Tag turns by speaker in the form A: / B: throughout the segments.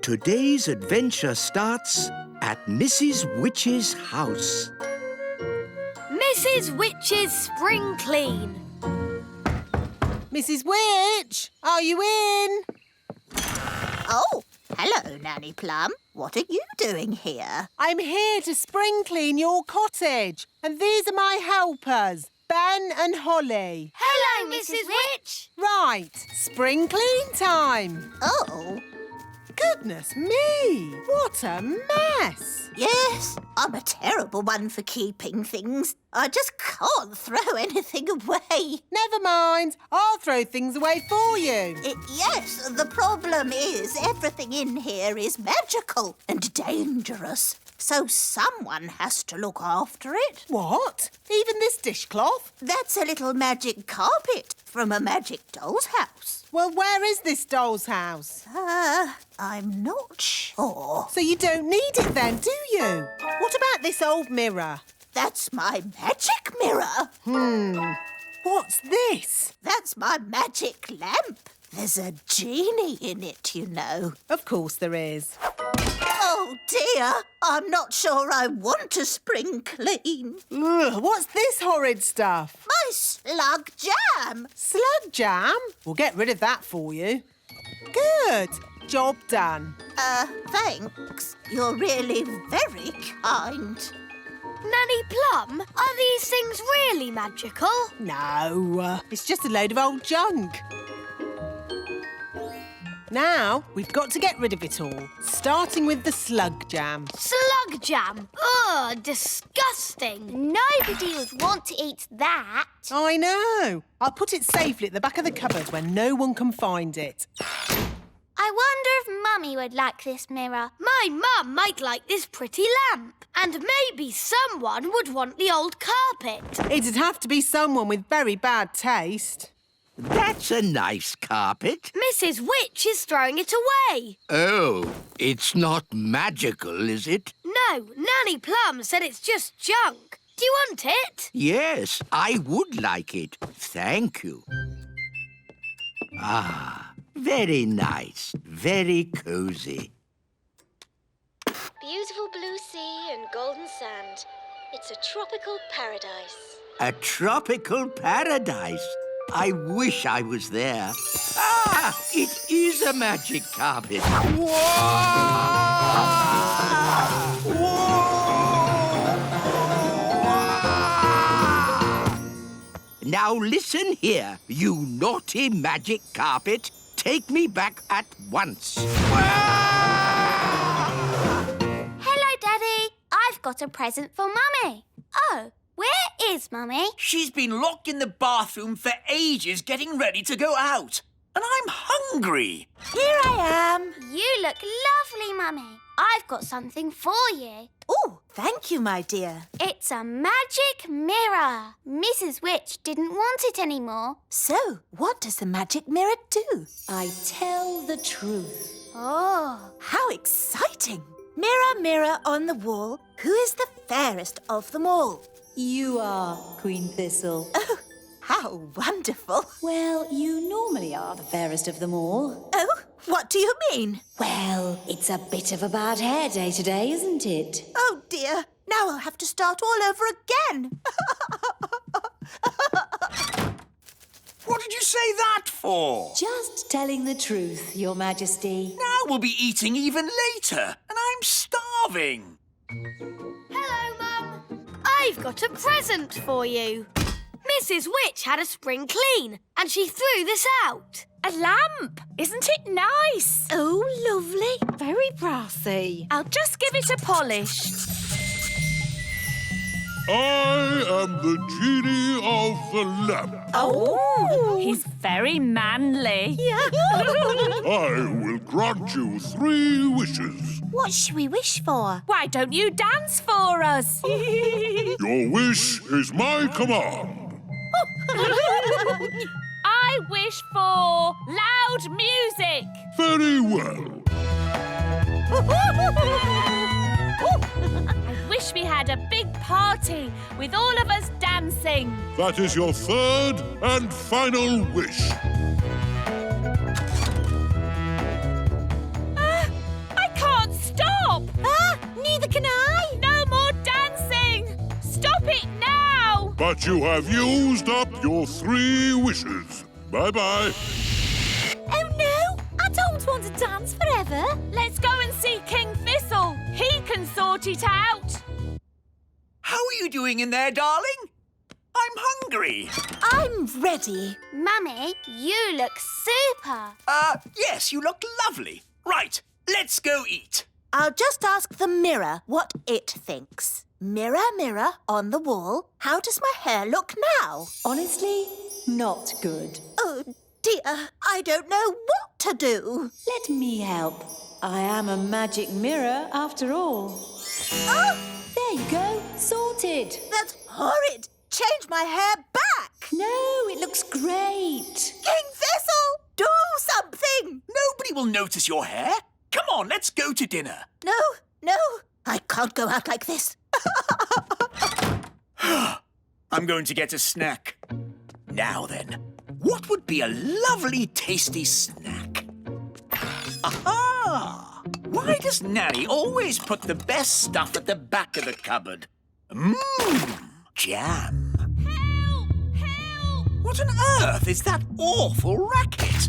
A: Today's adventure starts at Mrs. Witch's house.
B: Mrs. Witch's spring clean.
C: Mrs. Witch, are you in?
D: Oh, hello, Nanny Plum. What are you doing here?
C: I'm here to spring clean your cottage. And these are my helpers, Ben and Holly.
B: Hello, Mrs. Witch.
C: Right, spring clean time.
D: Oh,
C: Goodness me, what a mess.
D: yes, I'm a terrible one for keeping things. I just can't throw anything away.
C: Never mind, I'll throw things away for you.
D: Yes, the problem is everything in here is magical and dangerous. So someone has to look after it.
C: What? Even this dishcloth?
D: That's a little magic carpet from a magic doll's house.
C: Well, where is this doll's house?
D: I'm not sure.
C: So you don't need it then, do you? What about this old mirror?
D: That's my magic mirror.
C: What's this?
D: That's my magic lamp. There's a genie in it, you know.
C: Of course there is.
D: Oh, dear. I'm not sure I want to spring clean.
C: Ugh, what's this horrid stuff?
D: My slug jam.
C: Slug jam? We'll get rid of that for you. Good. Job done.
D: Thanks. You're really very kind.
B: Nanny Plum, are these things really magical?
C: No, it's just a load of old junk. Now, we've got to get rid of it all, starting with the slug jam.
B: Slug jam? Ugh, disgusting.
E: Nobody would want to eat that.
C: I know. I'll put it safely at the back of the cupboard where no one can find it.
E: I wonder if Mummy would like this mirror.
B: My mum might like this pretty lamp. And maybe someone would want the old carpet.
C: It'd have to be someone with very bad taste.
A: That's a nice carpet.
B: Mrs. Witch is throwing it away.
A: Oh, it's not magical, is it?
B: No, Nanny Plum said it's just junk. Do you want it?
A: Yes, I would like it. Thank you. Ah, very nice. Very cosy.
F: Beautiful blue sea and golden sand. It's a tropical paradise.
A: A tropical paradise. I wish I was there. Ah, it is a magic carpet. Whoa! Whoa! Now listen here, you naughty magic carpet. Take me back at once.
E: Hello, Daddy. I've got a present for Mummy. Oh, where is Mummy?
G: She's been locked in the bathroom for ages getting ready to go out. And I'm hungry.
D: Here I am.
E: You look lovely, Mummy. I've got something for you.
D: Oh, thank you, my dear.
E: It's a magic mirror. Mrs. Witch didn't want it anymore.
D: So, what does the magic mirror do?
H: I tell the truth.
E: Oh.
D: How exciting! Mirror, mirror on the wall, who is the fairest of them all?
H: You are, Queen Thistle.
D: Oh, how wonderful!
H: Well, you normally are the fairest of them all.
D: Oh, what do you mean?
H: Well, it's a bit of a bad hair day today, isn't it?
D: Oh, dear. Now I'll have to start all over again.
G: What did you say that for?
H: Just telling the truth, Your Majesty.
G: Now we'll be eating even later, and I'm starving.
B: Hello, Mum. I've got a present for you. Mrs. Witch had a spring clean and she threw this out.
I: A lamp! Isn't it nice?
B: Oh, lovely.
I: Very brassy. I'll just give it a polish.
J: I am the genie of the lamp.
I: Oh! He's very manly.
J: I will grant you 3 wishes.
D: What should we wish for?
I: Why don't you dance for us?
J: Your wish is my command.
I: I wish for loud music.
J: Very well.
I: I wish we had a big party with all of us dancing.
J: That is your 3rd and final wish.
I: I
J: but you have used up your 3 wishes. Bye-bye.
E: Oh no! I don't want to dance forever.
I: Let's go and see King Thistle. He can sort it out.
G: How are you doing in there, darling? I'm hungry.
D: I'm ready.
E: Mummy, you look super.
G: Yes, you look lovely. Right, let's go eat.
D: I'll just ask the mirror what it thinks. Mirror, mirror on the wall, how does my hair look now?
H: Honestly, not good.
D: Oh, dear, I don't know what to do.
H: Let me help. I am a magic mirror after all.
D: Oh,
H: There you go, sorted.
D: that's horrid. Change my hair back.
H: No, it looks great.
D: King Thistle, do something.
G: Nobody will notice your hair. Come on, let's go to dinner.
D: No, I can't go out like this.
G: I'm going to get a snack. Now then, what would be a lovely, tasty snack? Aha! Why does Nanny always put the best stuff at the back of the cupboard? Jam.
I: Help! Help!
G: What on earth is that awful racket?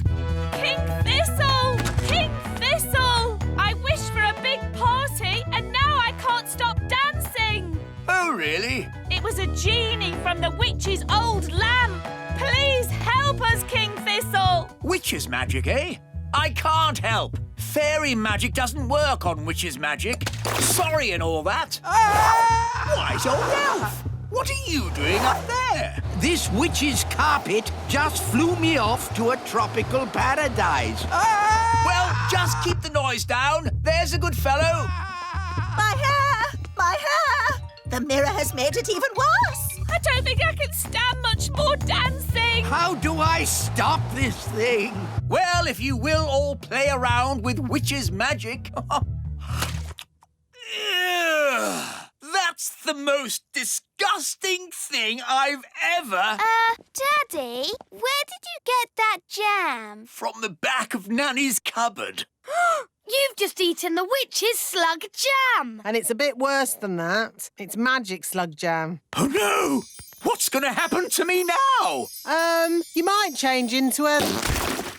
I: King Thistle! King Thistle! I wish for a big party and now I can't stop dancing.
G: Oh, really?
I: It was a genie from the witch's old lamp. Please help us, King Thistle.
G: Witch's magic, eh? I can't help. Fairy magic doesn't work on witch's magic. Sorry and all that. Wise old elf! What are you doing up there?
A: This witch's carpet just flew me off to a tropical paradise.
G: Well, just keep the noise down. There's a good fellow.
D: My hair, my hair. The mirror has made it even worse.
I: I don't think I can stand much more dancing.
A: How do I stop this thing?
G: Well, if you will all play around with witch's magic. Ugh, that's the most disgusting thing I've ever...
E: Daddy, where did you get that jam?
G: From the back of Nanny's cupboard.
B: You've just eaten the witch's slug jam.
C: And it's a bit worse than that. It's magic slug jam.
G: Oh, no! What's going to happen to me now?
C: You might change into a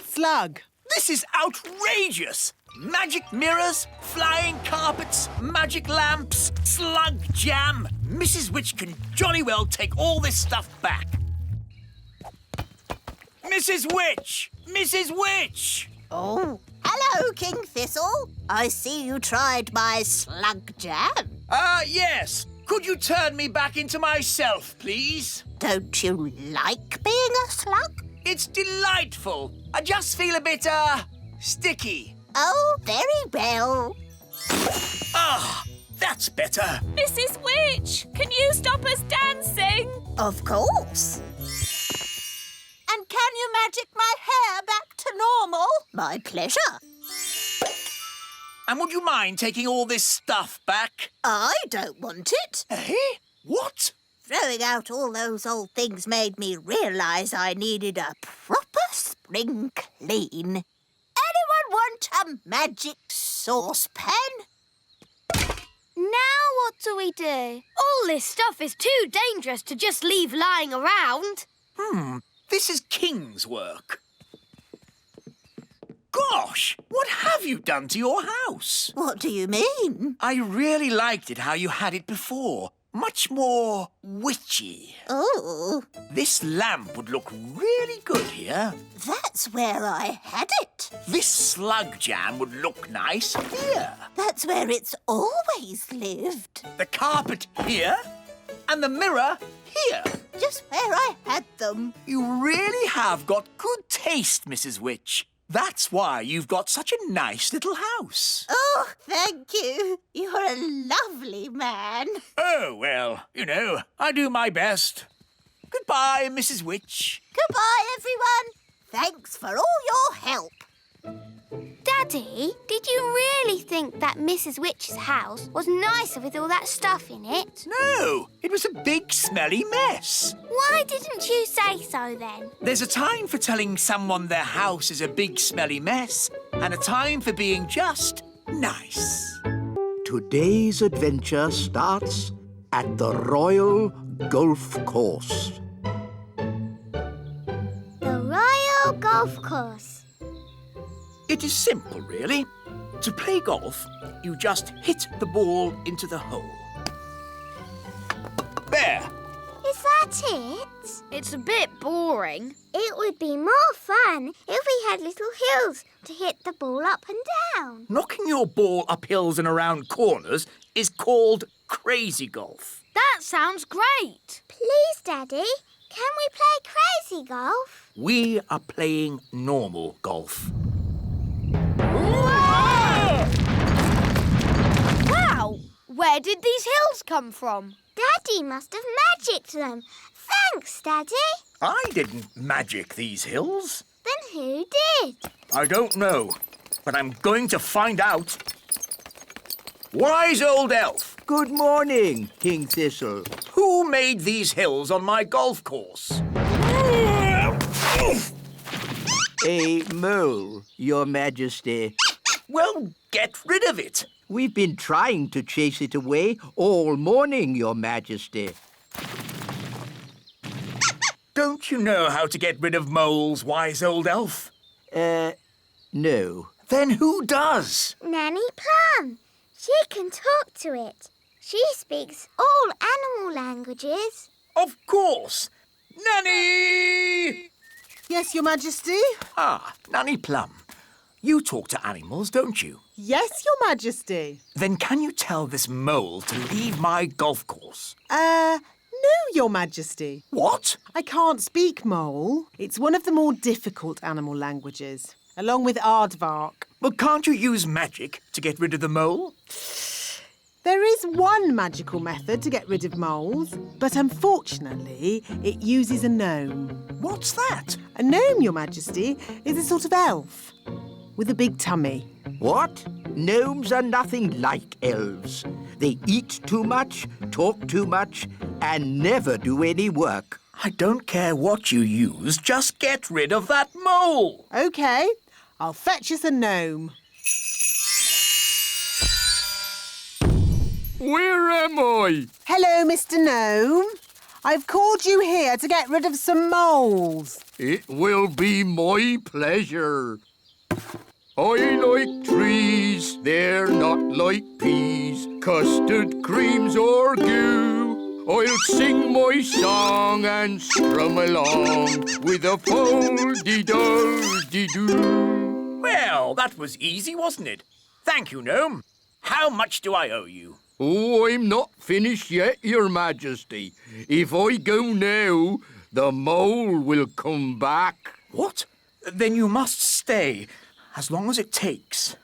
C: slug.
G: This is outrageous! Magic mirrors, flying carpets, magic lamps, slug jam. Mrs. Witch can jolly well take all this stuff back. Mrs. Witch! Mrs. Witch!
D: Oh, hello, King Thistle. I see you tried my slug jam.
G: Yes. Could you turn me back into myself, please?
D: Don't you like being a slug?
G: It's delightful. I just feel a bit, sticky.
D: Oh, very well.
G: Ah, that's better.
I: Mrs. Witch, can you stop us dancing?
D: Of course. And can you magic my hair back to normal? My pleasure.
G: And would you mind taking all this stuff back?
D: I don't want it.
G: Eh? What?
D: Throwing out all those old things made me realise I needed a proper spring clean. Anyone want a magic saucepan?
E: Now what do we do?
B: All this stuff is too dangerous to just leave lying around.
G: This is King's work. Gosh, what have you done to your house?
D: What do you mean?
G: I really liked it how you had it before. Much more witchy.
D: Oh,
G: This lamp would look really good here.
D: that's where I had it.
G: This slug jam would look nice here.
D: That's where it's always lived.
G: The carpet here. And the mirror here.
D: Just where I had them.
G: You really have got good taste, Mrs. Witch. That's why you've got such a nice little house.
D: Oh, thank you. You're a lovely man.
G: Oh, well, you know, I do my best. Goodbye, Mrs. Witch.
D: Goodbye, everyone. Thanks for all your help.
E: Daddy, did you really think that Mrs. Witch's house was nicer with all that stuff in it?
G: No, it was a big, smelly mess.
E: Why didn't you say so then?
G: There's a time for telling someone their house is a big, smelly mess, and a time for being just nice.
A: Today's adventure starts at the Royal golf course.
E: The Royal Golf Course.
G: It is simple, really. To play golf, you just hit the ball into the hole. There!
E: Is that it?
B: It's a bit boring.
E: It would be more fun if we had little hills to hit the ball up and down.
G: Knocking your ball up hills and around corners is called crazy golf.
B: That sounds great.
E: Please, Daddy, can we play crazy golf?
G: We are playing normal golf.
B: Wow! Where did these hills come from?
E: Daddy must have magicked them. Thanks, Daddy.
G: I didn't magic these hills.
E: Then who did?
G: I don't know, but I'm going to find out. Wise old elf,
A: Good morning, King Thistle.
G: who made these hills on my golf course?
A: A mole, Your Majesty.
G: Well, get rid of it.
A: We've been trying to chase it away all morning, Your Majesty.
G: Don't you know how to get rid of moles, wise old elf?
A: No.
G: Then who does?
E: Nanny Plum. She can talk to it. She speaks all animal languages.
G: Of course. Nanny!
C: Yes, Your Majesty?
G: Ah, Nanny Plum. You talk to animals, don't you?
C: Yes, Your Majesty.
G: Then can you tell this mole to leave my golf course?
C: No, Your Majesty.
G: What?
C: I can't speak mole. It's one of the more difficult animal languages, along with aardvark.
G: Well, can't you use magic to get rid of the mole?
C: There is one magical method to get rid of moles, but unfortunately, it uses a gnome.
G: What's that?
C: A gnome, Your Majesty, is a sort of elf with a big tummy.
A: What? Gnomes are nothing like elves. They eat too much, talk too much, and never do any work.
G: I don't care what you use, just get rid of that mole.
C: OK, I'll fetch us a gnome.
J: Where am I?
C: Hello, Mr. Gnome. I've called you here to get rid of some moles.
J: It will be my pleasure. I like trees, they're not like peas, custard creams or goo. I'll sing my song and strum along with a fol-de-dol-de-doo.
G: Well, that was easy, wasn't it? Thank you, Gnome. How much do I owe you?
J: Oh, I'm not finished yet, Your Majesty. If I go now, the mole will come back.
G: What? Then you must stay, as long as it takes.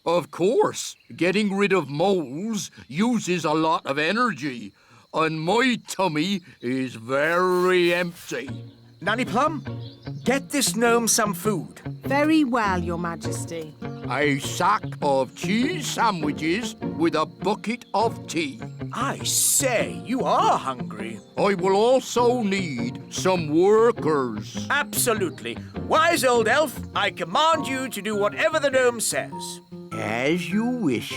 J: Of course, getting rid of moles uses a lot of energy, and my tummy is very empty.
G: Nanny Plum, get this gnome some food.
C: Very well, Your Majesty.
J: A sack of cheese sandwiches with a bucket of tea.
G: I say, you are hungry.
J: I will also need some workers.
G: Absolutely. Wise old elf, I command you to do whatever the gnome says.
A: As you wish.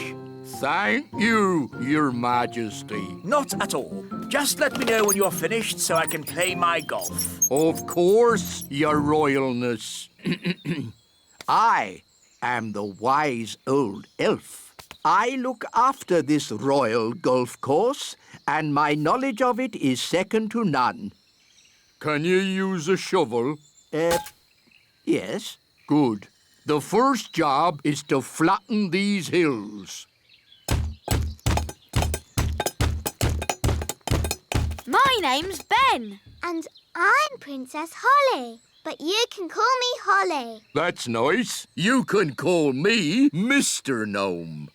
J: Thank you, Your Majesty.
G: Not at all. Just let me know when you're finished so I can play my golf.
J: Of course, Your Royalness.
A: I am the wise old elf. I look after this royal golf course, and my knowledge of it is second to none.
J: Can you use a shovel?
A: Yes.
J: Good. The first job is to flatten these hills.
B: My name's Ben.
E: And I'm Princess Holly, but you can call me Holly.
J: That's nice. You can call me Mr. Gnome.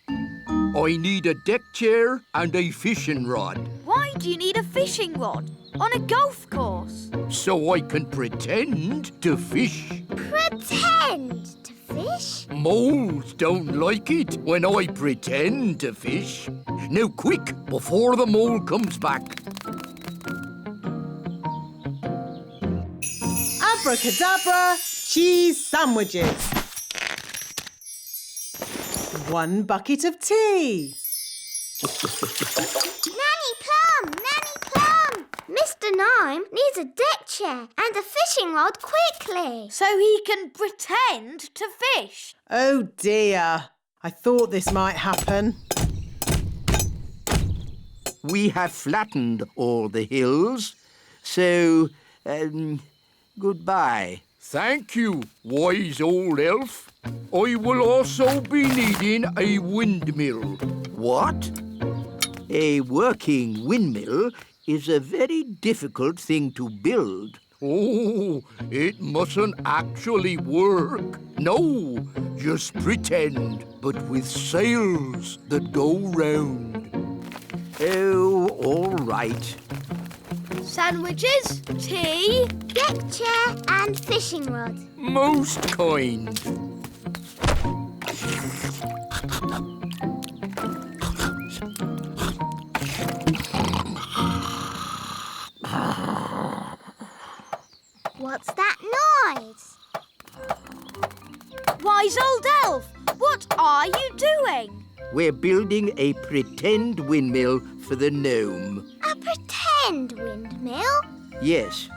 J: I need a deck chair and a fishing rod,
B: Why do you need a fishing rod on a golf course?
J: so I can pretend to fish.
E: Pretend to fish?
J: Moles don't like it when I pretend to fish. Now quick, before the mole comes back.
C: Abracadabra, cheese sandwiches. 1 bucket of tea.
E: Nanny Plum! Nanny Plum! Mr. Gnome needs a deck chair and a fishing rod quickly.
B: So he can pretend to fish.
C: Oh dear. I thought this might happen.
A: We have flattened all the hills, so, goodbye.
J: Thank you, wise old elf. I will also be needing a windmill.
A: What? A working windmill is a very difficult thing to build.
J: Oh, it mustn't actually work. No, just pretend, but with sails that go round.
A: Oh, all right.
B: Sandwiches, tea.
E: Deck chair and fishing rod.
J: Most kind.
E: What's that noise?
B: Wise old elf, what are you doing?
A: We're building a pretend windmill for the gnome.
E: A pretend windmill?
A: Yes,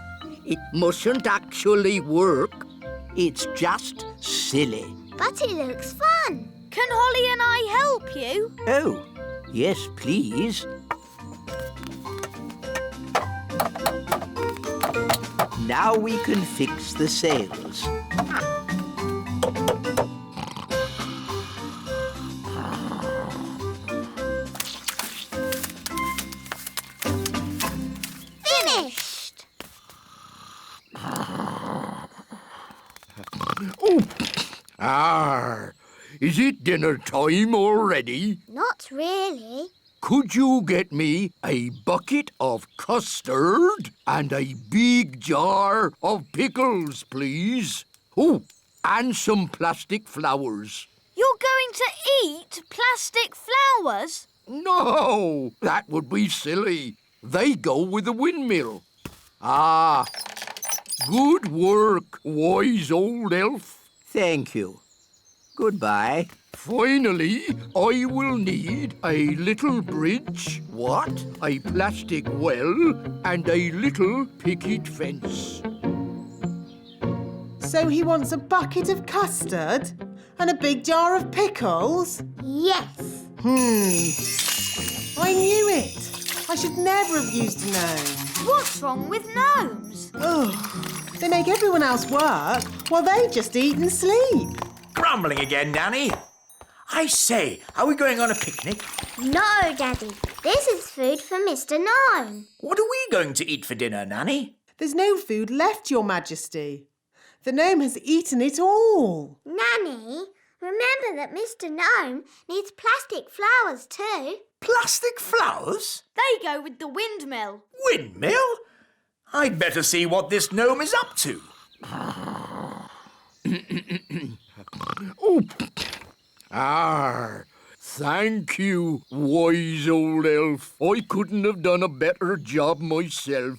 A: it mustn't actually work. It's just silly.
E: But it looks fun.
B: Can Holly and I help you?
A: Oh, yes, please. Now we can fix the sails.
E: Finished.
J: Oh, is it dinner time already?
E: Not really.
J: Could you get me a bucket of custard and a big jar of pickles, please? Oh, and some plastic flowers.
B: You're going to eat plastic flowers?
J: No, that would be silly. They go with the windmill. Ah, good work, wise old elf.
A: Thank you. Goodbye.
J: Finally, I will need a little bridge.
A: What?
J: A plastic well and a little picket fence.
C: So he wants a bucket of custard and a big jar of pickles?
E: Yes.
C: I knew it. I should never have used a gnome.
B: What's wrong with gnomes?
C: Ugh. They make everyone else work while they just eat and sleep.
G: Grumbling again, Nanny. I say, are we going on a picnic?
E: No, Daddy. This is food for Mr. Gnome.
G: What are we going to eat for dinner, Nanny?
C: There's no food left, Your Majesty. The gnome has eaten it all.
E: Nanny, remember that Mr. Gnome needs plastic flowers too.
G: Plastic flowers?
B: They go with the windmill.
G: Windmill? I'd better see what this gnome is up to.
J: Oh, thank you, wise old elf. I couldn't have done a better job myself.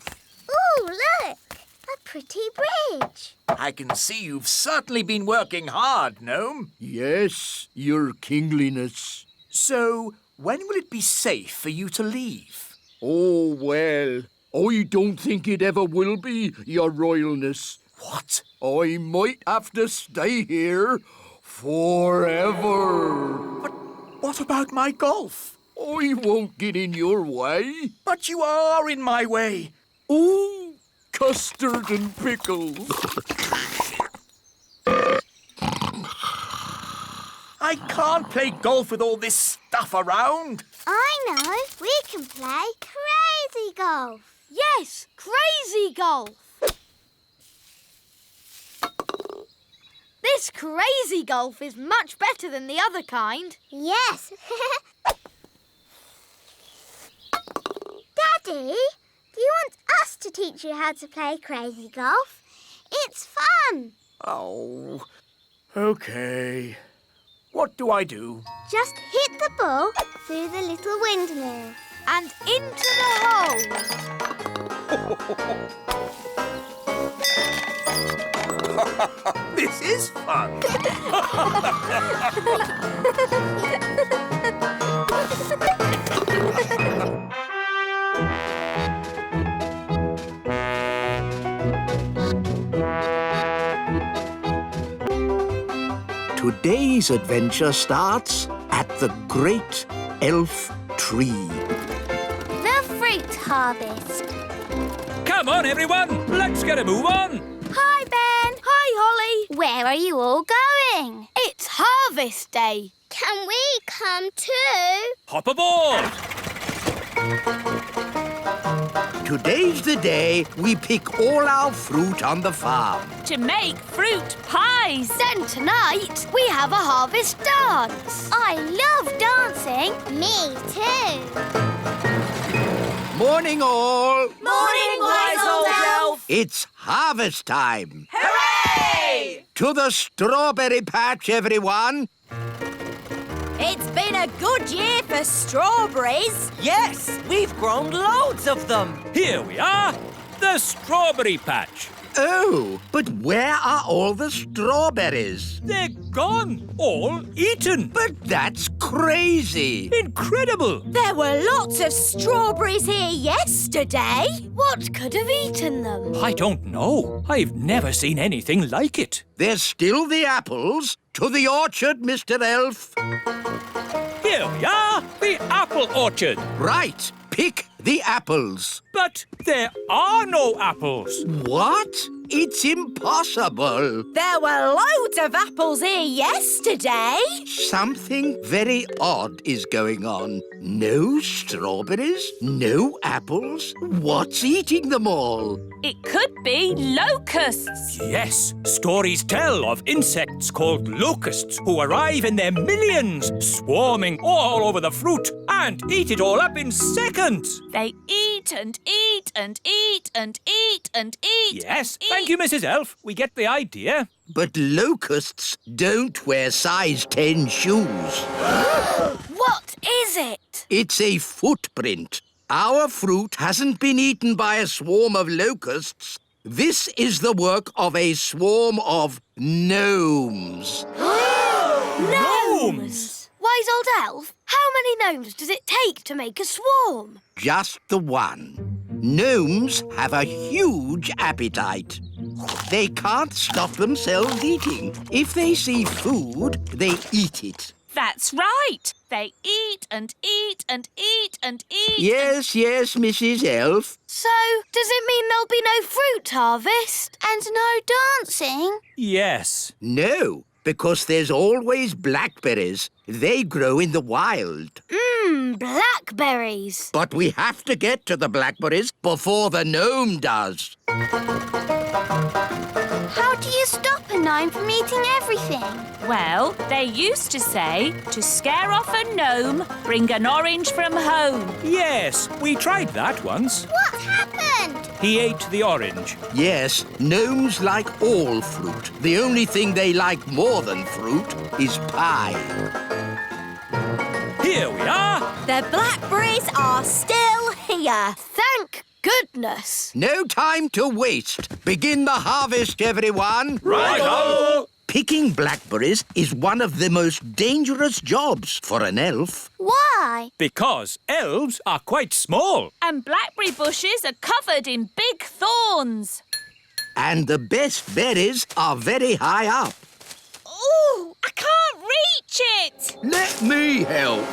E: Ooh, look! A pretty bridge.
G: I can see you've certainly been working hard, gnome.
J: Yes, your kingliness.
G: So, when will it be safe for you to leave?
J: Oh, well, I don't think it ever will be, your royalness.
G: What?
J: I might have to stay here forever.
G: But what about my golf?
J: I won't get in your way.
G: But you are in my way.
J: Ooh, custard and pickles.
G: I can't play golf with all this stuff around.
E: I know. We can play crazy golf.
B: Yes, crazy golf. This crazy golf is much better than the other kind.
E: Yes. Daddy, do you want us to teach you how to play crazy golf? It's fun.
G: Oh, okay. What do I do?
E: Just hit the ball through the little windmill.
B: And into the hole.
G: This is fun.
A: Today's adventure starts at the Great Elf Tree.
E: The fruit harvest.
K: Come on, everyone. Let's get a move on.
E: Hi, Ben.
B: Hi, Holly.
E: Where are you all going?
B: It's harvest day.
E: Can we come too?
K: Hop aboard.
A: Today's the day we pick all our fruit on the farm.
I: To make fruit pies.
B: Then tonight we have a harvest dance.
E: I love dancing. Me too.
A: Morning, all.
D: Morning, wise old elf.
A: It's harvest time.
D: Hooray!
A: To the strawberry patch, everyone.
D: It's been a good year for strawberries.
L: Yes, we've grown loads of them.
K: Here we are, the strawberry patch.
A: Oh, but where are all the strawberries?
K: They're gone, all eaten.
A: But that's crazy.
K: Incredible.
D: There were lots of strawberries here yesterday.
B: What could have eaten them?
K: I don't know. I've never seen anything like it.
A: There's still the apples. To the orchard, Mr. Elf.
K: Here we are, the apple orchard.
A: Right, pick the apples.
K: But there are no apples.
A: What? It's impossible.
D: There were loads of apples here yesterday.
A: Something very odd is going on. No strawberries, no apples. What's eating them all?
I: It could be locusts.
K: Yes, stories tell of insects called locusts who arrive in their millions, swarming all over the fruit and eat it all up in seconds.
I: They eat and eat and eat and eat and eat.
K: Yes, thank you, Mrs. Elf. We get the idea.
A: But locusts don't wear size 10 shoes.
B: What is it?
A: It's a footprint. Our fruit hasn't been eaten by a swarm of locusts. This is the work of a swarm of gnomes.
B: Gnomes! Wise old elf, how many gnomes does it take to make a swarm?
A: Just the one. Gnomes have a huge appetite. They can't stop themselves eating. If they see food, they eat it.
I: That's right. They eat and eat and eat and eat.
A: Yes, Mrs. Elf.
B: So, does it mean there'll be no fruit harvest?
E: And no dancing?
K: Yes.
A: No, because there's always blackberries. They grow in the wild.
B: Blackberries.
A: But we have to get to the blackberries before the gnome does.
E: How do you stop a gnome from eating everything?
I: Well, they used to say, to scare off a gnome, bring an orange from home.
K: Yes, we tried that once.
E: What happened?
K: He ate the orange.
A: Yes, gnomes like all fruit. The only thing they like more than fruit is pie.
K: Here we are.
D: The blackberries are still here.
B: Thank goodness.
A: No time to waste. Begin the harvest, everyone.
K: Right-o!
A: Picking blackberries is one of the most dangerous jobs for an elf.
E: Why?
K: Because elves are quite small.
I: And blackberry bushes are covered in big thorns.
A: And the best berries are very high up.
I: Ooh, I can't reach it.
J: Let me help.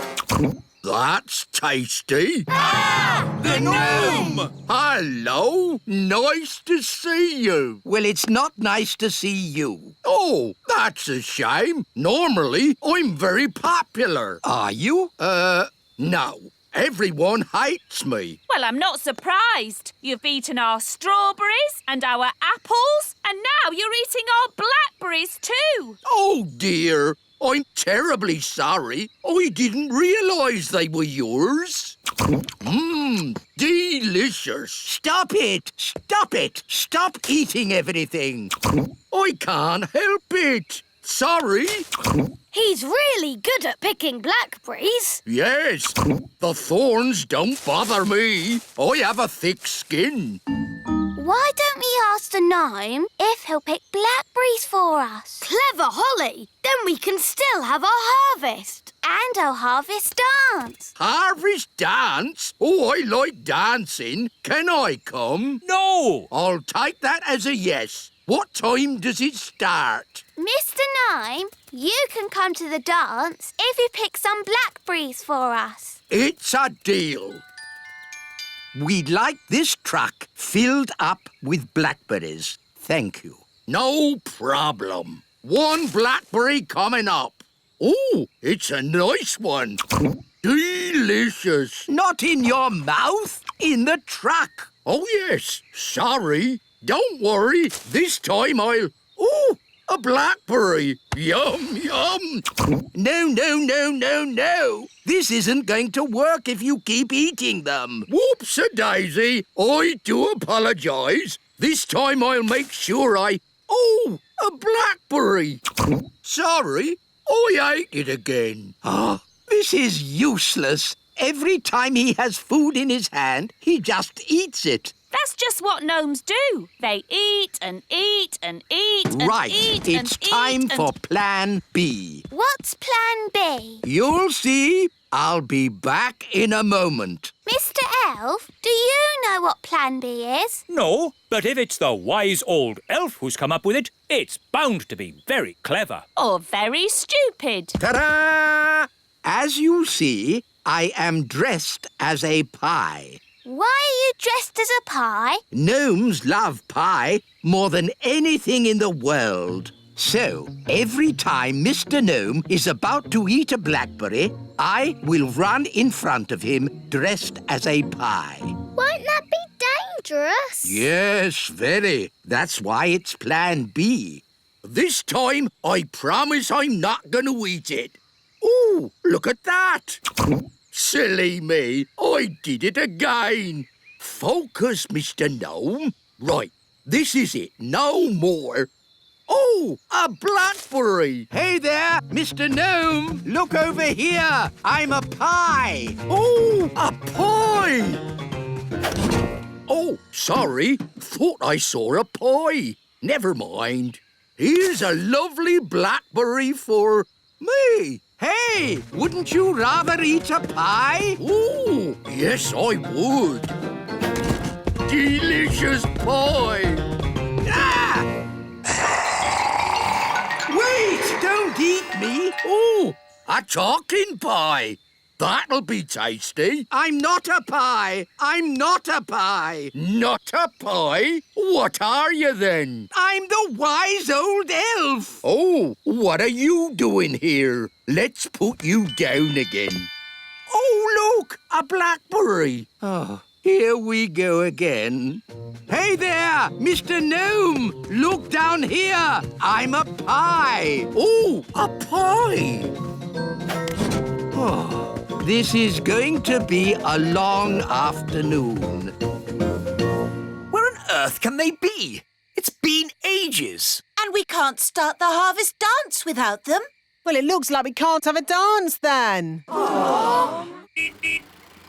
J: That's tasty.
K: The gnome!
J: Hello. Nice to see you.
A: Well, it's not nice to see you.
J: Oh, that's a shame. Normally, I'm very popular.
A: Are you?
J: No. Everyone hates me.
I: Well, I'm not surprised. You've eaten our strawberries and our apples, and now you're eating our blackberries too.
J: Oh, dear. I'm terribly sorry. I didn't realise they were yours. Delicious.
A: Stop it! Stop it! Stop eating everything.
J: I can't help it. Sorry.
B: He's really good at picking blackberries.
J: Yes, the thorns don't bother me. I have a thick skin.
E: Why don't we ask the gnome if he'll pick blackberries for us?
B: Clever Holly. Then we can still have our harvest.
E: And our harvest dance.
J: Harvest dance? Oh, I like dancing. Can I come?
K: No!
J: I'll take that as a yes. What time does it start?
E: Mr. Nime, you can come to the dance if you pick some blackberries for us.
A: It's a deal. We'd like this truck filled up with blackberries. Thank you.
J: No problem. 1 blackberry coming up. Oh, it's a nice one. Delicious.
A: Not in your mouth, in the truck.
J: Oh, yes. Sorry. Don't worry. This time I'll... Oh, a blackberry. Yum, yum.
A: No. This isn't going to work if you keep eating them.
J: Whoops-a-daisy. I do apologise. This time I'll make sure I... Oh, a blackberry. Sorry, I ate it again.
A: This is useless. Every time he has food in his hand, he just eats it.
I: That's just what gnomes do. They eat and eat and eat and
A: Right,
I: eat
A: it's
I: and
A: time
I: eat
A: for Plan B.
E: What's Plan B?
A: You'll see. I'll be back in a moment.
E: Mr. Elf, do you know what Plan B is?
K: No, but if it's the wise old elf who's come up with it, it's bound to be very clever.
I: Or very stupid.
A: Ta-da! As you see, I am dressed as a pie.
E: Why are you dressed as a pie?
A: Gnomes love pie more than anything in the world. So, every time Mr. Gnome is about to eat a blackberry, I will run in front of him dressed as a pie.
E: Won't that be dangerous?
A: Yes, very. That's why it's Plan B.
J: This time I promise I'm not going to eat it. Oh, look at that. Silly me. I did it again. Focus, Mr. Gnome. Right, this is it. No more. Oh, a blackberry!
A: Hey there, Mr. Gnome! Look over here! I'm a pie!
J: Oh, a pie! Oh, sorry. Thought I saw a pie. Never mind. Here's a lovely blackberry for me.
A: Hey, wouldn't you rather eat a pie?
J: Oh, yes, I would. Delicious pie!
A: Ah! Wait, don't eat me.
J: Oh, a talking pie. That'll be tasty.
A: I'm not a pie. I'm not a pie.
J: Not a pie? What are you then?
A: I'm the wise old elf.
J: Oh, what are you doing here? Let's put you down again.
A: Oh, look, a blackberry. Oh, here we go again. Hey there, Mr. Gnome. Look down here. I'm a pie.
J: Oh, a pie.
A: Oh. This is going to be a long afternoon.
G: Where on earth can they be? It's been ages.
D: And we can't start the harvest dance without them.
C: Well, it looks like we can't have a dance then.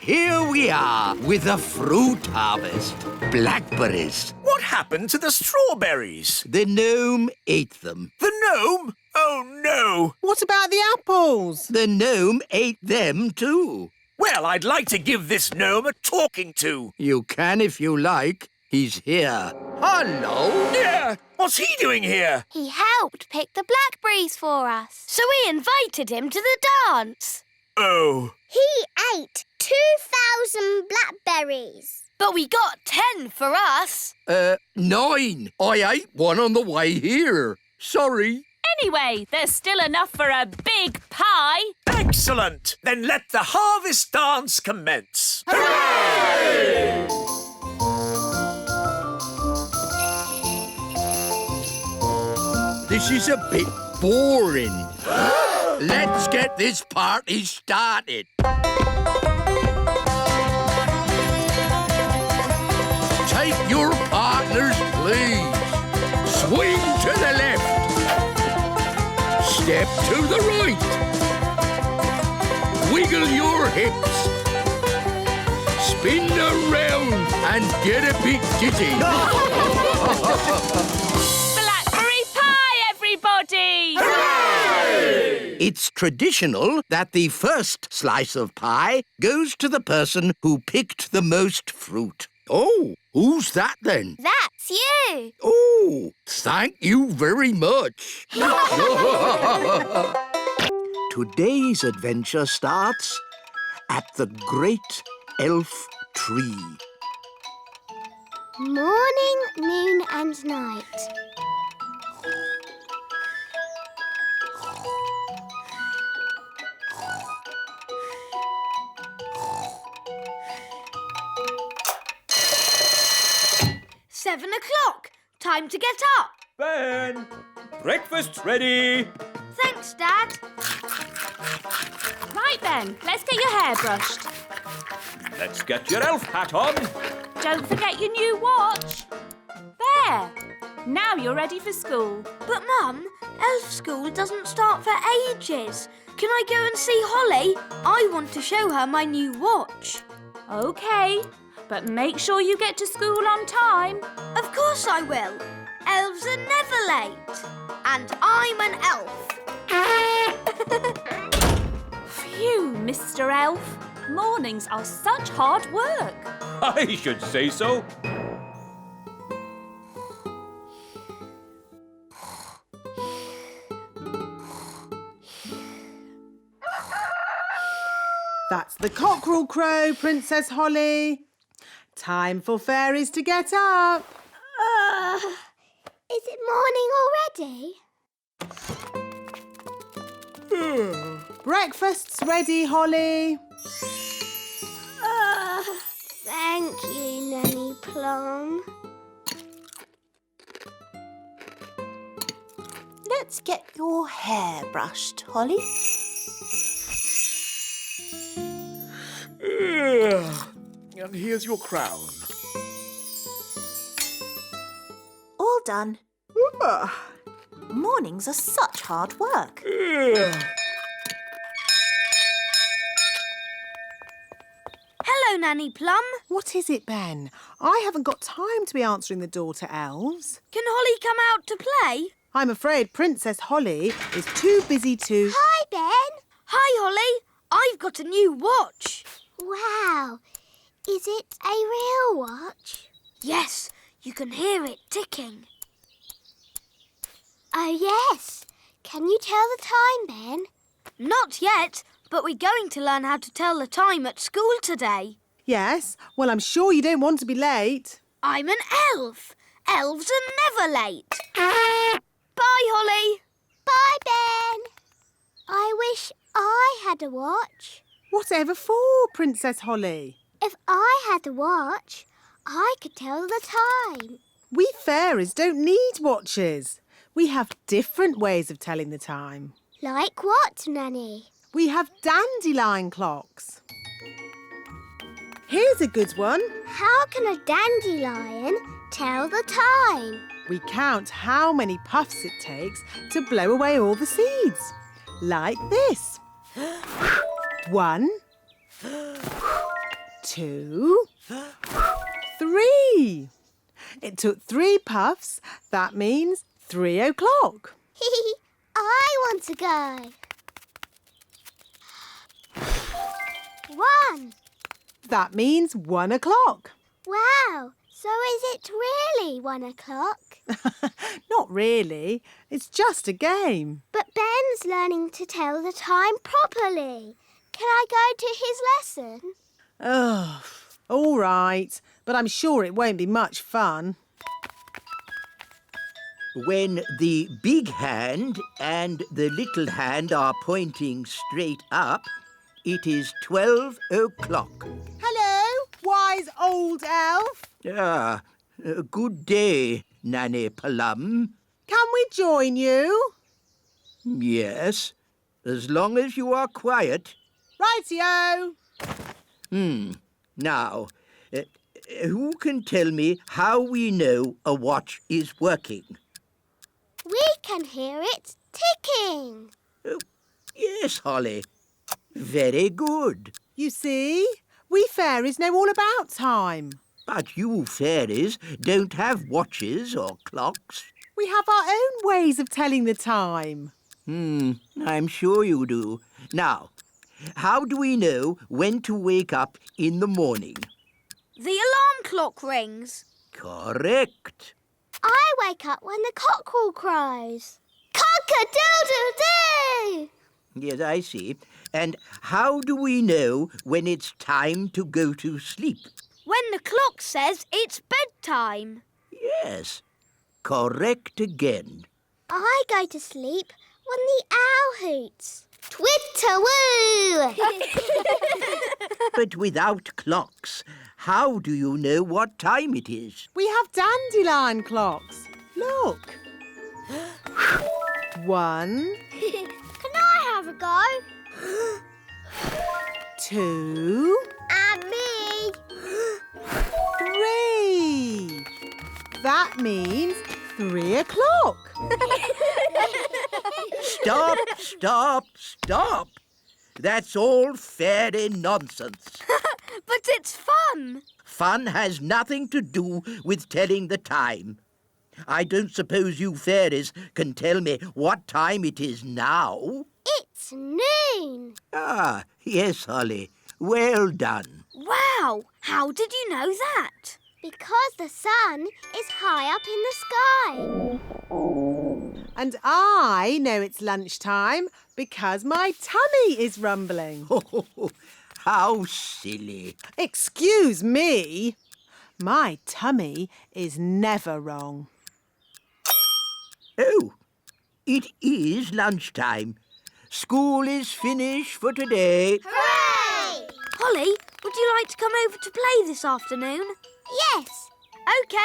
A: Here we are with a fruit harvest. Blackberries.
G: What happened to the strawberries?
A: The gnome ate them.
G: The gnome? Oh, no.
C: What about the apples?
A: The gnome ate them too.
G: Well, I'd like to give this gnome a talking to.
A: You can if you like. He's here.
G: Hello? Yeah. What's he doing here?
E: He helped pick the blackberries for us.
B: So we invited him to the dance.
G: Oh.
E: He ate 2,000 blackberries.
B: But we got 10 for us.
J: 9. I ate one on the way here. Sorry.
I: Anyway, there's still enough for a big pie.
G: Excellent. Then let the harvest dance commence.
J: Hooray! This is a bit boring. Let's get this party started. Take your partners, please. Swing to the left. Step to the right. Wiggle your hips. Spin around and get a bit dizzy.
I: Blackberry pie, everybody!
J: Hooray!
A: It's traditional that the first slice of pie goes to the person who picked the most fruit.
J: Oh, Who's that then?
E: That's you.
J: Oh, thank you very much.
A: Today's adventure starts at the Great Elf Tree.
E: Morning, noon and night.
B: "7 o'clock. Time to get up."
K: Ben, breakfast's ready.
B: "Thanks, Dad."
I: Right then, let's get your hair brushed.
K: Let's get your elf hat on.
I: Don't forget your new watch. There. Now you're ready for school.
B: "But, Mum, elf school doesn't start for ages. Can I go and see Holly? I want to show her my new watch."
I: OK, but make sure you get to school on time.
B: "Of course I will. Elves are never late. And I'm an elf."
I: Phew, Mr. Elf. Mornings are such hard work.
K: I should say so.
C: That's the cockerel crow, Princess Holly. Time for fairies to get up.
E: Is it morning already?
C: Breakfast's ready, Holly.
E: Thank you, Nanny Plum.
D: Let's get your hair brushed, Holly.
M: And here's your crown.
D: All done. Mornings are such hard work.
B: "Hello, Nanny Plum.
C: What is it, Ben? I haven't got time to be answering the door to elves.
B: Can Holly come out to play?"
C: I'm afraid Princess Holly is too busy to...
E: Hi, Ben.
B: "Hi, Holly. I've got a new watch."
E: Wow. Is it a real watch?
B: "Yes, you can hear it ticking."
E: Oh, yes. Can you tell the time, Ben?
B: "Not yet, but we're going to learn how to tell the time at school today."
C: Yes? Well, I'm sure you don't want to be late.
B: "I'm an elf. Elves are never late." Bye, Holly.
E: Bye, Ben. I wish I had a watch.
C: Whatever for, Princess Holly?
E: If I had a watch, I could tell the time.
C: We fairies don't need watches. We have different ways of telling the time.
E: Like what, Nanny?
C: We have dandelion clocks. Here's a good one.
E: How can a dandelion tell the time?
C: We count how many puffs it takes to blow away all the seeds. Like this. 1, 2, 3. It took 3 puffs. That means 3 o'clock.
E: I want to go. 1.
C: That means 1 o'clock.
E: Wow. So is it really 1 o'clock?
C: Not really. It's just a game.
E: But Ben's learning to tell the time properly. Can I go to his lesson?
C: Oh, all right. But I'm sure it won't be much fun.
A: When the big hand and the little hand are pointing straight up, it is 12 o'clock.
C: Hello, wise old elf.
A: Good day, Nanny Plum.
C: Can we join you?
A: Yes, as long as you are quiet.
C: Rightio.
A: Now, who can tell me how we know a watch is working?
E: We can hear it ticking.
A: Yes, Holly. Very good.
C: You see, we fairies know all about time.
A: But you fairies don't have watches or clocks.
C: We have our own ways of telling the time.
A: I'm sure you do. Now, how do we know when to wake up in the morning?
B: The alarm clock rings.
A: Correct.
E: I wake up when the cockerel crows. Cock-a-doodle-doo!
A: Yes, I see. And how do we know when it's time to go to sleep?
B: When the clock says it's bedtime.
A: Yes, correct again.
E: I go to sleep when the owl hoots. Twitter-woo!
A: But without clocks, how do you know what time it is?
C: We have dandelion clocks. Look. 1,
E: Can I have a go?
C: 2,
E: And me.
C: 3. That means 3 o'clock.
A: Stop, stop, stop. That's all fairy nonsense.
B: But it's fun.
A: Fun has nothing to do with telling the time. I don't suppose you fairies can tell me what time it is now.
E: It's noon.
A: Ah, yes, Holly. Well done.
B: Wow, how did you know that?
E: Because the sun is high up in the sky.
C: And I know it's lunchtime because my tummy is rumbling.
A: How silly.
C: Excuse me. My tummy is never wrong.
A: Oh, it is lunchtime. School is finished for today.
E: Hooray!
B: Holly, would you like to come over to play this afternoon?
E: Yes.
B: OK.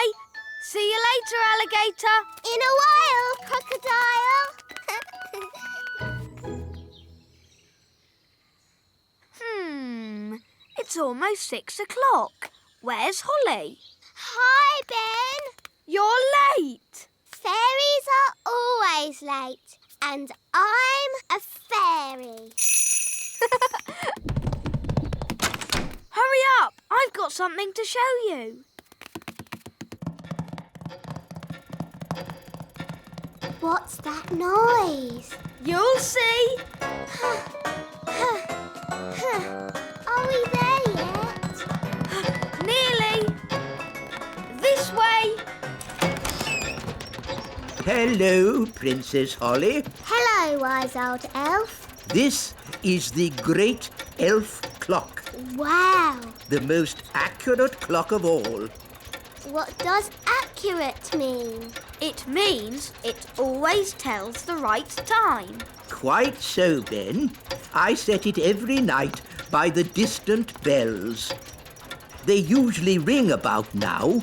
B: See you later, alligator.
E: In a while, crocodile.
B: It's almost 6 o'clock. Where's Holly?
E: Hi, Ben.
B: You're late.
E: Fairies are always late, and I'm a fairy.
B: Hurry up. I've got something to show you.
E: What's that noise?
B: You'll see.
E: Are we there yet?
B: Nearly. This way.
A: Hello, Princess Holly.
E: Hello, wise old elf.
A: This is the great elf clock,
E: Wow.
A: the most accurate clock of all.
E: What does accurate mean?
B: It means it always tells the right time.
A: Quite so, Ben. I set it every night by the distant bells. They usually ring about now.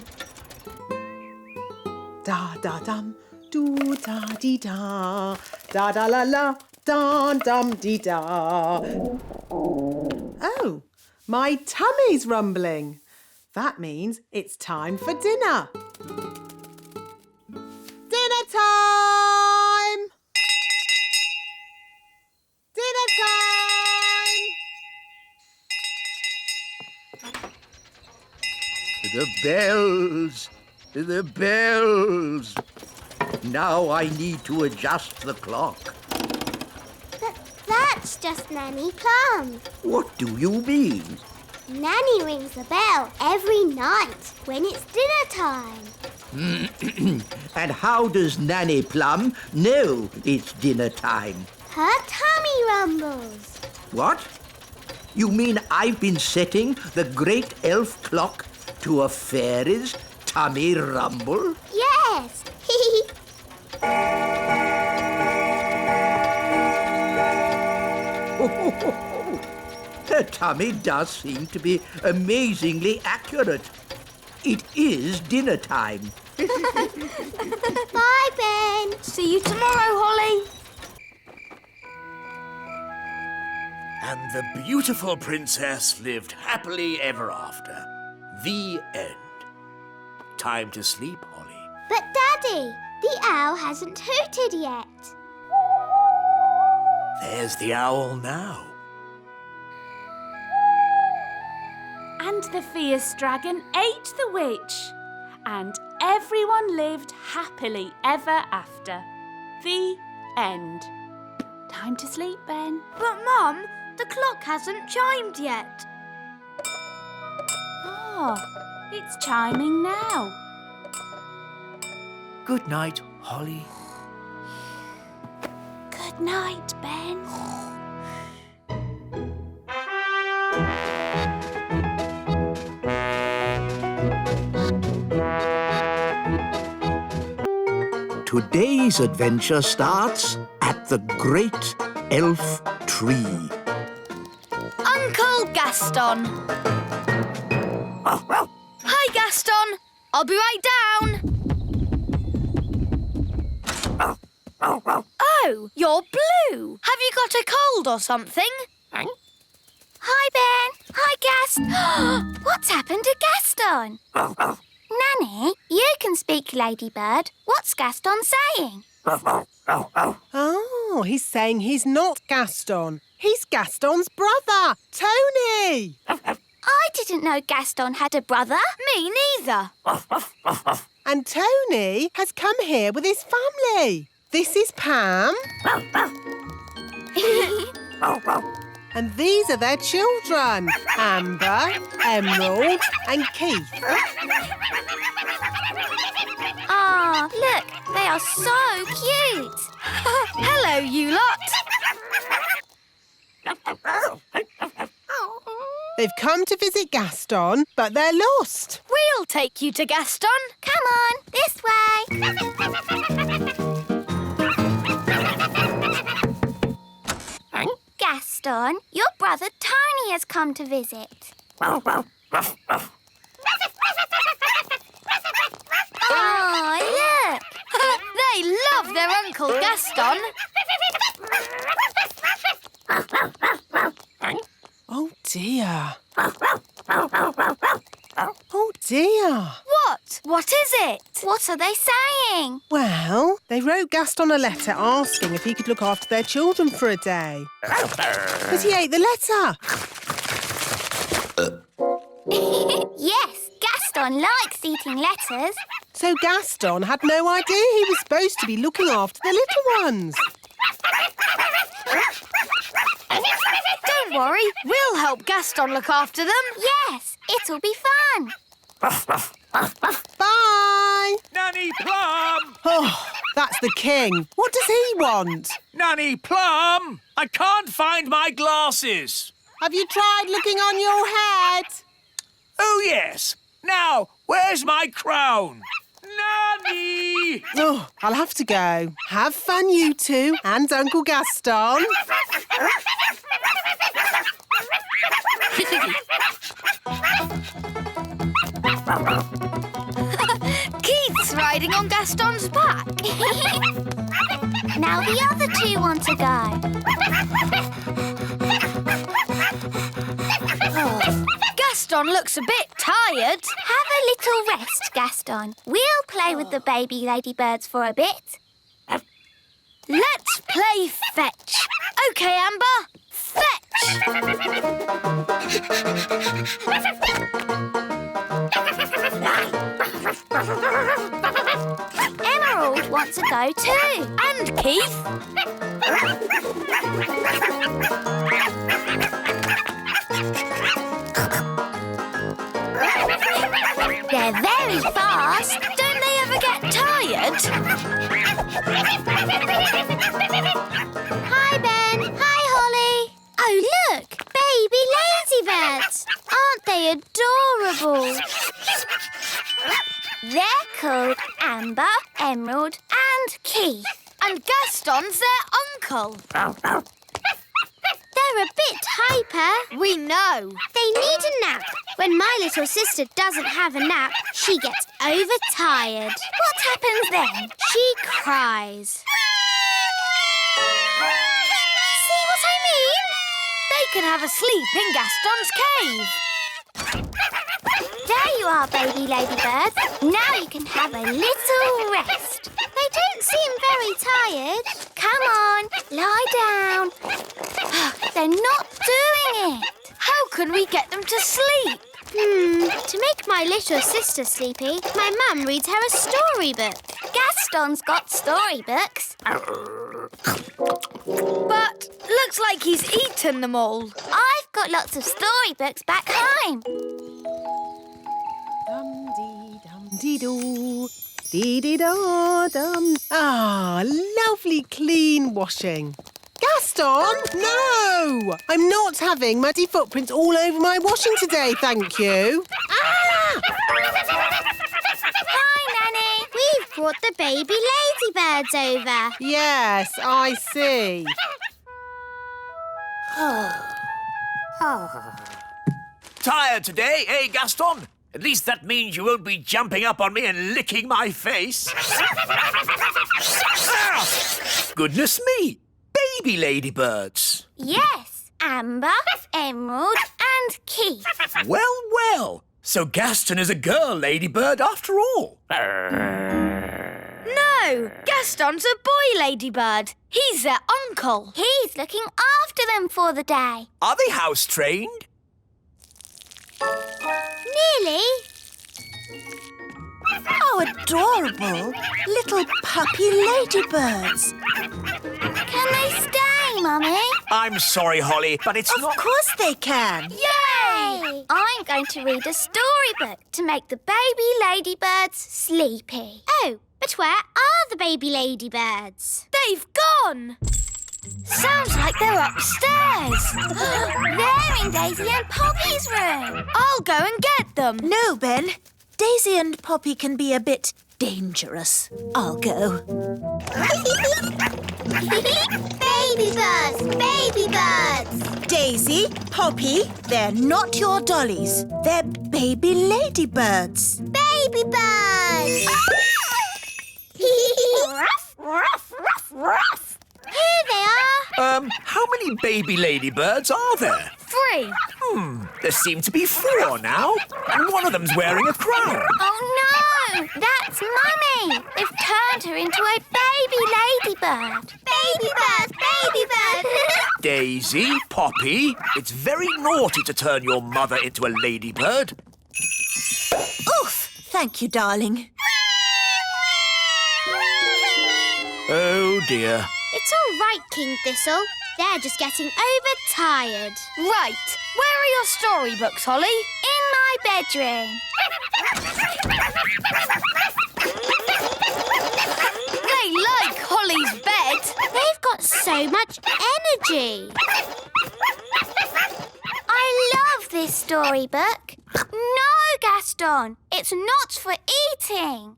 C: Da-da-dum, do-da-dee-da, da-da-la-la, dum-dum-dee-da. Oh, my tummy's rumbling. That means it's time for dinner. Dinner time! Dinner time!
A: The bells! The bells! Now I need to adjust the clock.
E: But that's just Nanny Plum.
A: What do you mean?
E: Nanny rings the bell every night when it's dinner time.
A: And how does Nanny Plum know it's dinner time?
E: Her tummy rumbles.
A: What? You mean I've been setting the great elf clock to a fairy's tummy rumble?
E: Yes.
A: Her tummy does seem to be amazingly accurate. It is dinner time.
E: Bye, Ben.
B: See you tomorrow, Holly.
G: And the beautiful princess lived happily ever after. The end. Time to sleep, Holly.
E: But, Daddy, the owl hasn't hooted yet.
G: There's the owl now.
I: And the fierce dragon ate the witch. And everyone lived happily ever after. The end. Time to sleep, Ben.
B: But, Mum, the clock hasn't chimed yet.
I: Oh, it's chiming now.
G: Good night, Holly.
I: Good night, Ben.
A: Today's adventure starts at the Great Elf Tree.
B: Uncle Gaston. Hi, Gaston. I'll be right down. Oh, you're blue. Have you got a cold or something?
E: Hi, Ben. Hi, Gast. What's happened to Gaston? Nanny, you can speak, Ladybird. What's Gaston saying?
C: Oh, he's saying he's not Gaston. He's Gaston's brother, Tony.
E: I didn't know Gaston had a brother.
B: Me neither.
C: And Tony has come here with his family. This is Pam. And these are their children, Amber, Emerald and Keith.
E: Ah, look, they are so cute.
B: Hello, you lot.
C: They've come to visit Gaston, but they're lost.
B: We'll take you to Gaston.
E: Come on, this way. Gaston, your brother Tony has come to visit. Oh, look!
B: They love their Uncle Gaston.
C: Oh, dear. Oh, dear.
B: What? What is it?
E: What are they saying?
C: Well, they wrote Gaston a letter asking if he could look after their children for a day. But he ate the letter.
E: Yes, Gaston likes eating letters.
C: So Gaston had no idea he was supposed to be looking after the little ones.
B: Don't worry, we'll help Gaston look after them.
E: Yes, it'll be fun.
C: Bye!
G: Nanny Plum!
C: Oh, that's the king. What does he want?
G: Nanny Plum! I can't find my glasses.
C: Have you tried looking on your head?
G: Oh, yes. Now, where's my crown? Nanny!
C: Oh, I'll have to go. Have fun, you two, and Uncle Gaston.
B: Keith's riding on Gaston's back.
E: Now the other two want to go.
B: Gaston looks a bit tired.
E: Have a little rest, Gaston. We'll play with the baby ladybirds for a bit.
B: Let's play fetch. OK, Amber. Fetch!
E: Emerald wants to go too.
B: And Keith.
E: They're very fast.
B: Don't they ever get tired?
E: Hi, Ben. Hi, Holly. Oh, look. Baby ladybirds. Aren't they adorable? They're called Amber, Emerald and Keith.
B: And Gaston's their uncle.
E: They're a bit hyper.
B: We know.
E: They need a nap. When my little sister doesn't have a nap, she gets overtired. What happens then? She cries.
B: See what I mean? They can have a sleep in Gaston's cave.
E: There you are, baby ladybird. Now you can have a little rest. They don't seem very tired. Come on, lie down. They're not doing it.
B: How can we get them to sleep?
E: To make my little sister sleepy, my mum reads her a storybook. Gaston's got storybooks.
B: But looks like he's eaten them all.
E: I've got lots of storybooks back home.
C: Dum-dee-dum-dee-doo. Dee-dee-da-dum. Ah, lovely clean washing. Gaston, no! I'm not having muddy footprints all over my washing today, thank you. Ah!
E: Hi, Nanny. We've brought the baby ladybirds over.
C: Yes, I see.
G: Tired today, eh, Gaston? At least that means you won't be jumping up on me and licking my face. Ah! Goodness me! Baby ladybirds.
E: Yes, Amber, Emerald and Keith.
G: Well, well. So Gaston is a girl ladybird after all.
B: No, Gaston's a boy ladybird. He's their uncle.
E: He's looking after them for the day.
G: Are they house-trained?
E: Nearly.
D: Oh, adorable. Little puppy ladybirds.
E: Can they stay, Mummy?
G: I'm sorry, Holly, but it's not...
D: Of course they can.
E: Yay! I'm going to read a storybook to make the baby ladybirds sleepy. Oh, but where are the baby ladybirds?
B: They've gone. Sounds like they're upstairs.
E: They're in Daisy and Poppy's room.
B: I'll go and get them.
D: No, Ben. Daisy and Poppy can be a bit dangerous. I'll go.
E: Baby birds, baby birds.
D: Daisy, Poppy, they're not your dollies. They're baby ladybirds.
E: Baby birds. Ruff, ruff, ruff, ruff. Here they are.
G: How many baby ladybirds are there?
B: 3.
G: There seem to be 4 now, and one of them's wearing a crown.
E: Oh no, that's Mummy. They've turned her into a baby ladybird. Baby birds, baby birds.
G: Daisy, Poppy, it's very naughty to turn your mother into a ladybird.
D: Oof! Thank you, darling.
G: Oh dear.
E: It's all right, King Thistle. They're just getting overtired.
B: Right. Where are your storybooks, Holly?
E: In my bedroom.
B: They like Holly's bed.
E: They've got so much energy. I love this storybook. No, Gaston, it's not for eating.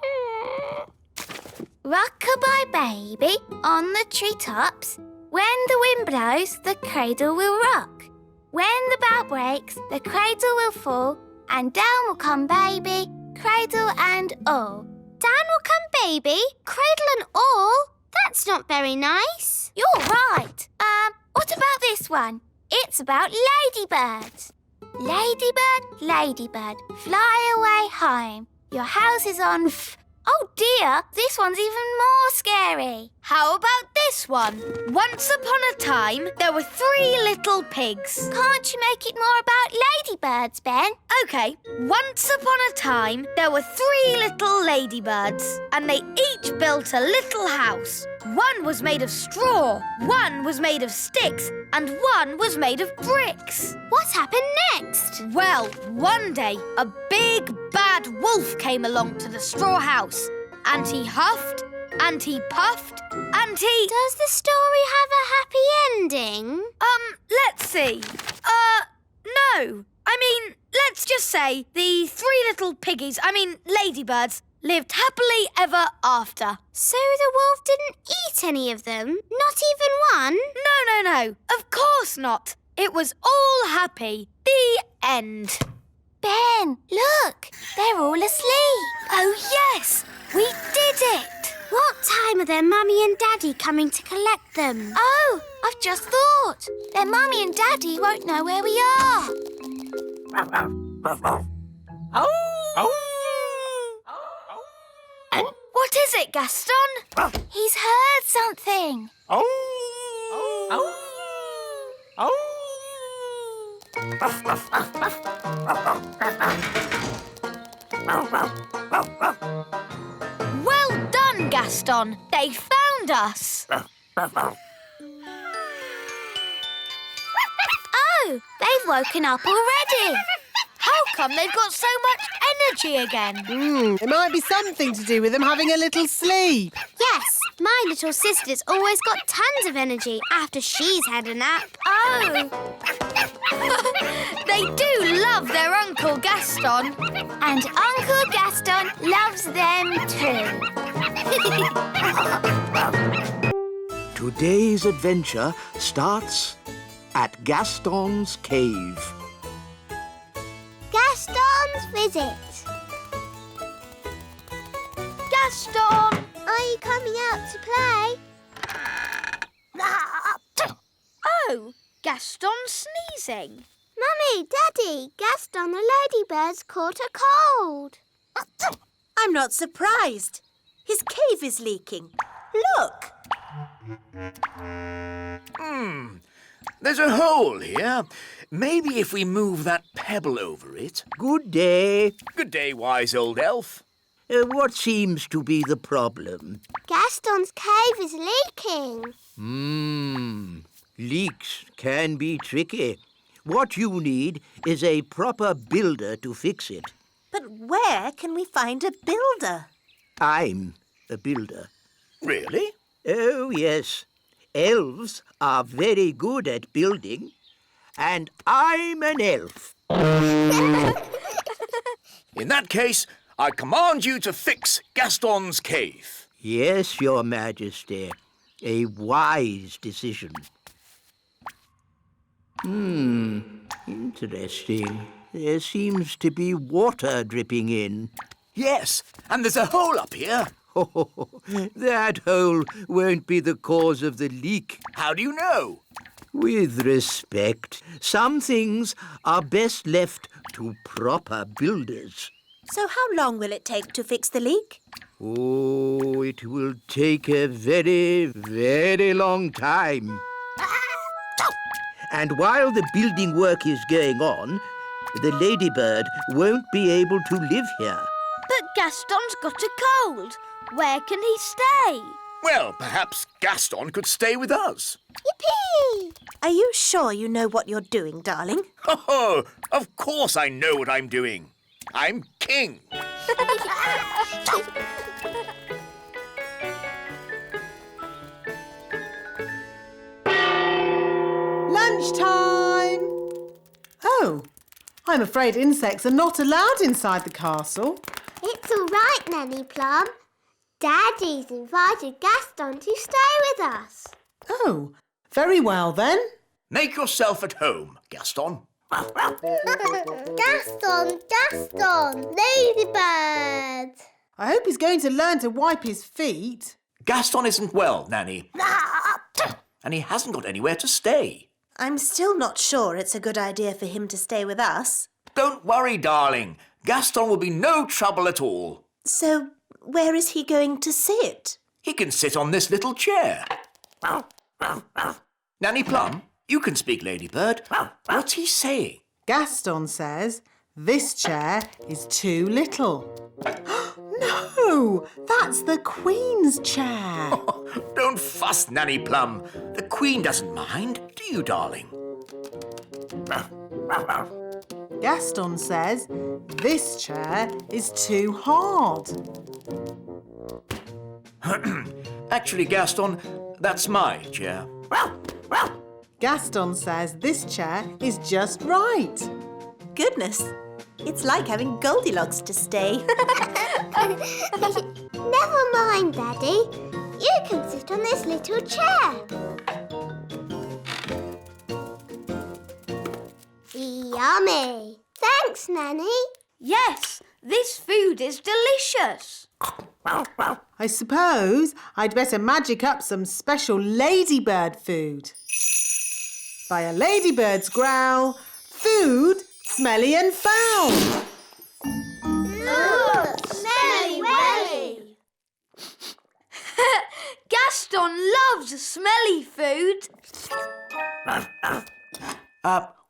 E: Rock-a-bye baby on the treetops. When the wind blows, the cradle will rock. When the bough breaks, the cradle will fall, and down will come baby, cradle and all. Down will come baby, cradle and all? That's not very nice. You're right. What about this one? It's about ladybirds. Ladybird, ladybird, fly away home. Your house is on Oh dear, this one's even more scary.
B: How about this one? Once upon a time, there were 3 little pigs.
E: Can't you make it more about ladybirds, Ben?
B: OK, once upon a time, there were 3 little ladybirds, and they each built a little house. One was made of straw, one was made of sticks, and one was made of bricks.
E: What happened next?
B: Well, one day, a big, bad wolf came along to the straw house, and he huffed, and he puffed, and he...
E: Does the story have a happy ending?
B: Let's see. No. I mean, let's just say the 3 little ladybirds, lived happily ever after.
E: So the wolf didn't eat any of them? Not even one?
B: No. Of course not. It was all happy. The end.
E: Ben, look. They're all asleep.
B: Oh, yes. We did it.
E: What time are their mummy and daddy coming to collect them? Oh, I've just thought. Their mummy and daddy won't know where we are.
B: What is it, Gaston?
E: He's heard something.
B: Well done, Gaston. They found us.
E: Oh, they've woken up already.
B: How come they've got so much energy again?
C: It might be something to do with them having a little sleep.
E: Yes, my little sister's always got tons of energy after she's had a nap.
B: Oh! They do love their Uncle Gaston.
E: And Uncle Gaston loves them too.
A: Today's adventure starts at Gaston's cave.
E: Gaston's visit.
B: Gaston!
E: Are you coming out to play?
B: Oh, Gaston's sneezing.
E: Mummy, Daddy, Gaston the ladybird's caught a cold.
D: I'm not surprised. His cave is leaking. Look.
G: There's a hole here. Maybe if we move that pebble over it.
A: Good day.
G: Good day, wise old elf.
A: What seems to be the problem?
E: Gaston's cave is leaking.
A: Leaks can be tricky. What you need is a proper builder to fix it.
D: But where can we find a builder?
A: I'm a builder.
G: Really?
A: Oh, yes. Elves are very good at building. And I'm an elf.
G: In that case, I command you to fix Gaston's cave.
A: Yes, Your Majesty. A wise decision. Interesting. There seems to be water dripping in.
G: Yes, and there's a hole up here.
A: That hole won't be the cause of the leak.
G: How do you know?
A: With respect, some things are best left to proper builders.
D: So how long will it take to fix the leak?
A: Oh, it will take a very, very long time. And while the building work is going on, the ladybird won't be able to live here.
B: But Gaston's got a cold. Where can he stay?
G: Well, perhaps Gaston could stay with us.
E: Yippee!
D: Are you sure you know what you're doing, darling?
G: Oh, of course I know what I'm doing. I'm king.
C: Lunchtime! Oh, I'm afraid insects are not allowed inside the castle.
E: It's all right, Nanny Plum. Daddy's invited Gaston to stay with us.
C: Oh, very well then.
G: Make yourself at home, Gaston.
E: Gaston, ladybird.
C: I hope he's going to learn to wipe his feet.
G: Gaston isn't well, Nanny. And he hasn't got anywhere to stay.
D: I'm still not sure it's a good idea for him to stay with us.
G: Don't worry, darling. Gaston will be no trouble at all.
D: So, where is he going to sit?
G: He can sit on this little chair. Nanny Plum, you can speak, Ladybird. What's he saying?
C: Gaston says this chair is too little. No, that's the Queen's chair.
G: Don't fuss, Nanny Plum. The Queen doesn't mind, do you, darling?
C: Gaston says this chair is too hard.
G: Actually, Gaston, that's my chair.
C: Gaston says this chair is just right.
D: Goodness, it's like having Goldilocks to stay.
E: Never mind, Daddy. You can sit on this little chair. Yummy. Thanks, Nanny.
B: Yes, this food is delicious.
C: I suppose I'd better magic up some special ladybird food. By a ladybird's growl, food smelly and foul.
E: Look, smelly welly.
B: Gaston loves smelly food.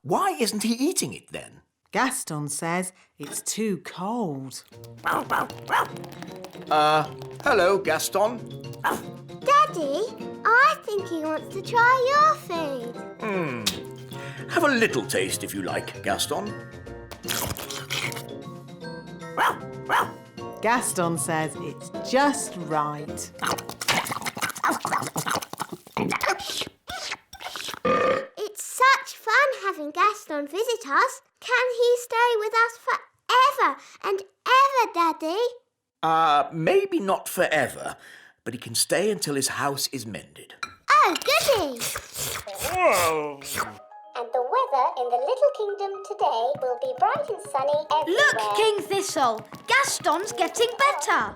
G: Why isn't he eating it then?
C: Gaston says it's too cold.
G: Hello, Gaston.
E: Daddy, I think he wants to try your food.
G: Have a little taste if you like, Gaston.
C: Gaston says it's just right.
E: It's such fun having Gaston visit us. Can he stay with us forever and ever, Daddy?
G: Maybe not forever, but he can stay until his house is mended.
E: Oh, goody!
G: Whoa!
E: And the weather in the little kingdom today will be bright and sunny everywhere.
B: Look, King Thistle! Gaston's getting better.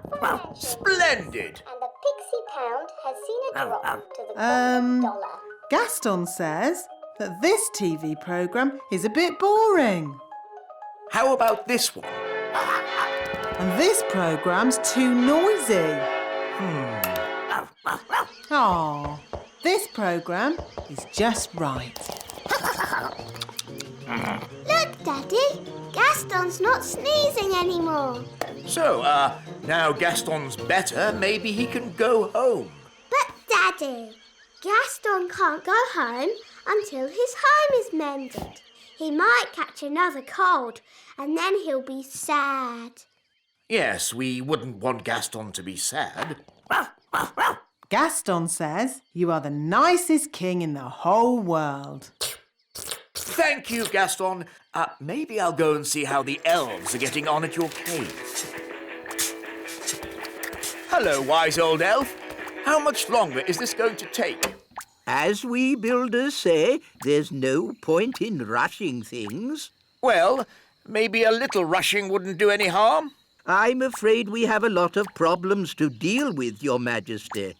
G: Splendid!
E: And the Pixie Pound has seen a drop to the $1.
C: Gaston says that this TV programme is a bit boring.
G: How about this one?
C: And this programme's too noisy. Aw, this programme is just right.
E: Look, Daddy! Gaston's not sneezing anymore.
G: So, now Gaston's better, maybe he can go home.
E: But, Daddy, Gaston can't go home until his home is mended. He might catch another cold and then he'll be sad.
G: Yes, we wouldn't want Gaston to be sad.
C: Gaston says you are the nicest king in the whole world.
G: Thank you, Gaston. Maybe I'll go and see how the elves are getting on at your cave. Hello, wise old elf. How much longer is this going to take?
A: As we builders say, there's no point in rushing things.
G: Well, maybe a little rushing wouldn't do any harm.
A: I'm afraid we have a lot of problems to deal with, Your Majesty.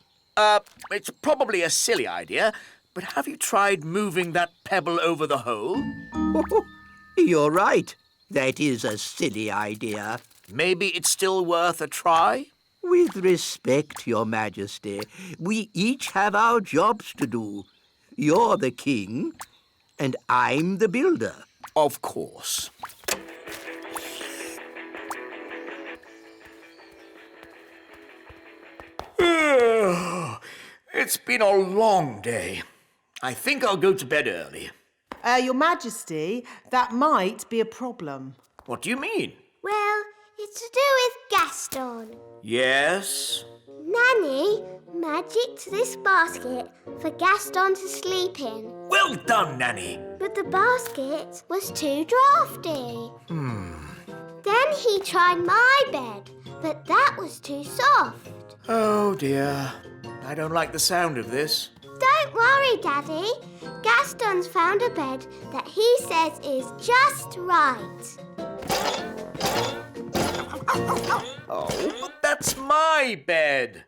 G: It's probably a silly idea, but have you tried moving that pebble over the hole?
A: You're right. That is a silly idea.
G: Maybe it's still worth a try?
A: With respect, Your Majesty, we each have our jobs to do. You're the king, and I'm the builder.
G: Of course. It's been a long day. I think I'll go to bed early.
C: Your Majesty, that might be a problem.
G: What do you mean?
E: Well, it's to do with Gaston.
G: Yes?
E: Nanny magicked this basket for Gaston to sleep in.
G: Well done, Nanny.
E: But the basket was too drafty. Then he tried my bed, but that was too soft.
G: Oh, dear. I don't like the sound of this.
E: Don't worry, Daddy. Gaston's found a bed that he says is just right.
G: Oh, but that's my bed.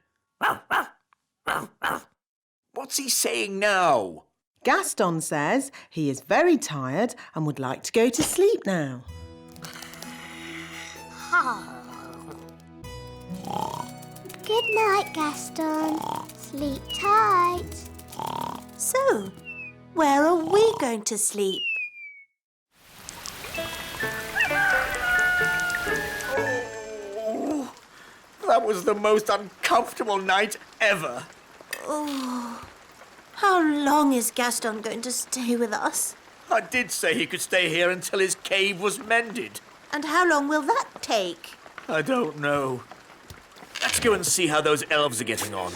G: What's he saying now?
C: Gaston says he is very tired and would like to go to sleep now.
E: Good night, Gaston. Sleep tight.
D: So, where are we going to sleep?
G: Oh, that was the most uncomfortable night ever.
D: Oh, how long is Gaston going to stay with us?
G: I did say he could stay here until his cave was mended.
D: And how long will that take?
G: I don't know. Let's go and see how those elves are getting on.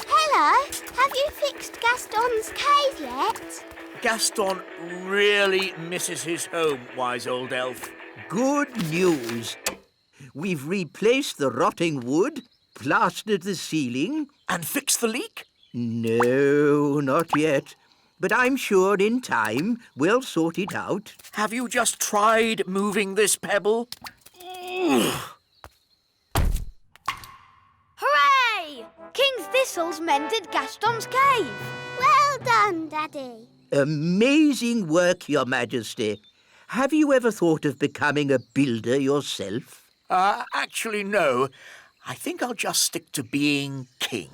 E: Hello, have you fixed Gaston's cave yet?
G: Gaston really misses his home, wise old elf.
A: Good news. We've replaced the rotting wood, plastered the ceiling.
G: And fixed the leak?
A: No, not yet. But I'm sure in time we'll sort it out.
G: Have you just tried moving this pebble?
B: Hooray! King Thistle's mended Gaston's cave.
E: Well done, Daddy.
A: Amazing work, Your Majesty. Have you ever thought of becoming a builder yourself?
G: Actually, no. I think I'll just stick to being king.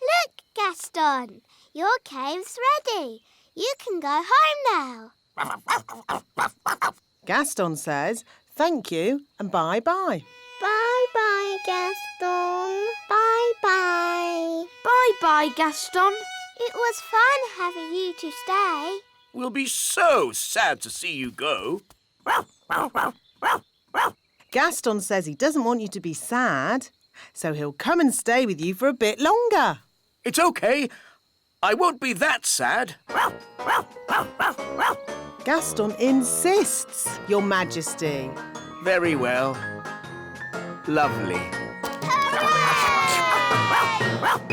E: Look, Gaston, your cave's ready. You can go home now.
C: Gaston says thank you and bye-bye.
E: Bye-bye, Gaston. Bye-bye.
B: Bye-bye, Gaston.
E: It was fun having you to stay.
G: We'll be so sad to see you go.
C: Gaston says he doesn't want you to be sad, so he'll come and stay with you for a bit longer.
G: It's okay. I won't be that sad.
C: Gaston insists, Your Majesty.
G: Very well. Lovely.
E: Hooray!